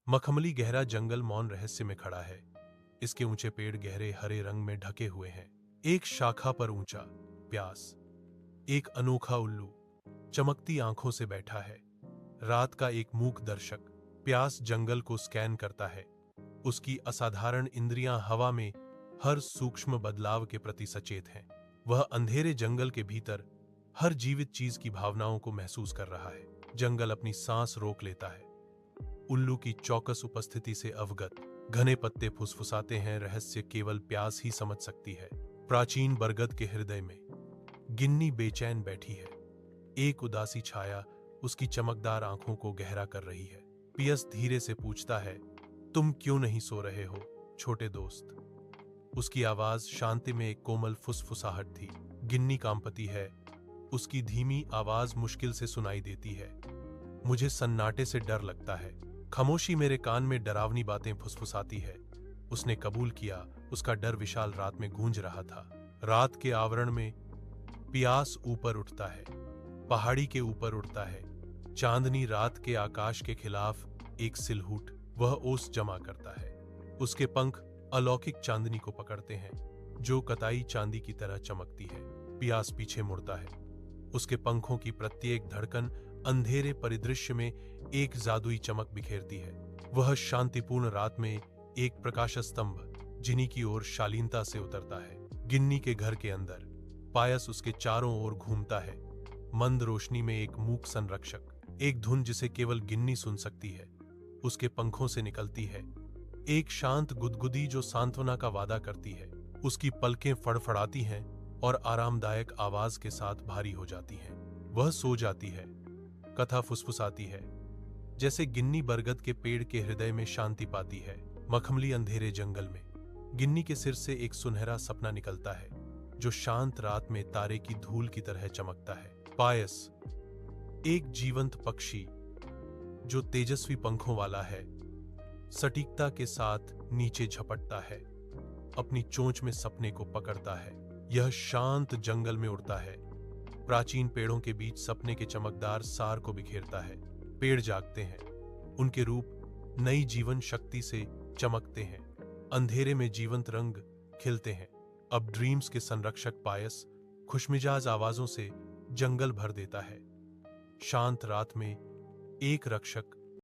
मखमली गहरा जंगल मौन रहस्य में खड़ा है। इसके ऊंचे पेड़ गहरे हरे रंग में ढके हुए हैं। एक शाखा पर ऊंचा प्यास, एक अनोखा उल्लू चमकती आंखों से बैठा है। रात का एक मूक दर्शक प्यास जंगल को स्कैन करता है। उसकी असाधारण इंद्रियां हवा में हर सूक्ष्म बदलाव के प्रति सचेत हैं। वह अंधेरे जंगल के भीतर हर जीवित चीज की भावनाओं को महसूस कर रहा है। जंगल अपनी सांस रोक लेता है, उल्लू की चौकस उपस्थिति से अवगत। घने पत्ते फुसफुसाते हैं, रहस्य केवल प्यास ही समझ सकती है। प्राचीन बरगद के हृदय में गिन्नी बेचैन बैठी है। एक उदासी छाया उसकी चमकदार आंखों को गहरा कर रही है। पियस धीरे से पूछता है, तुम क्यों नहीं सो रहे हो छोटे दोस्त? उसकी आवाज शांति में एक कोमल फुसफुसाहट थी। गिन्नी कांपती है, उसकी धीमी आवाज मुश्किल से सुनाई देती है। मुझे सन्नाटे से डर लगता है। खामोशी मेरे कान में डरावनी बातें फुसफुसाती है। उसने कबूल किया, उसका डर विशाल रात में गूंज रहा था। रात के आवरण में प्यास ऊपर उठता है, पहाड़ी के ऊपर उड़ता है। चांदनी रात के आकाश के खिलाफ एक सिलहूट वह ओस जमा करता है। उसके पंख अलौकिक चांदनी को पकड़ते हैं, जो कताई चांदी की तरह चमकती है। प्यास पीछे मुड़ता है। उसके पंखों की प्रत्येक धड़कन अंधेरे परिदृश्य में एक जादुई चमक बिखेरती है। वह शांतिपूर्ण रात में एक प्रकाश स्तंभ जिन्हीं की ओर शालीनता से उतरता है। गिन्नी के घर के अंदर पायस उसके चारों ओर घूमता है। मंद रोशनी में एक मूक संरक्षक, एक धुन जिसे केवल गिन्नी सुन सकती है, उसके पंखों से निकलती है। एक शांत गुदगुदी जो सांत्वना का वादा करती है। उसकी पलकें फड़फड़ाती हैं और आरामदायक आवाज के साथ भारी हो जाती हैं। वह सो जाती है। कथा फुसफुसाती है, जैसे गिन्नी बरगद के पेड़ के हृदय में शांति पाती है। मखमली अंधेरे जंगल में गिन्नी के सिर से एक सुनहरा सपना निकलता है, जो शांत रात में तारे की धूल की तरह चमकता है। पायस, एक जीवंत पक्षी जो तेजस्वी पंखों वाला है, सटीकता के साथ नीचे झपटता है, अपनी चोंच में सपने को पकड़ता है। यह शांत जंगल में उड़ता है, प्राचीन पेड़ों के बीच सपने के चमकदार सार को बिखेरता है। पेड़ जागते हैं, उनके रूप नई जीवन शक्ति से चमकते हैं। अंधेरे में जीवंत रंग खिलते हैं। अब ड्रीम्स के संरक्षक पायस खुशमिजाज आवाजों से जंगल भर देता है। शांत रात में एक रक्षक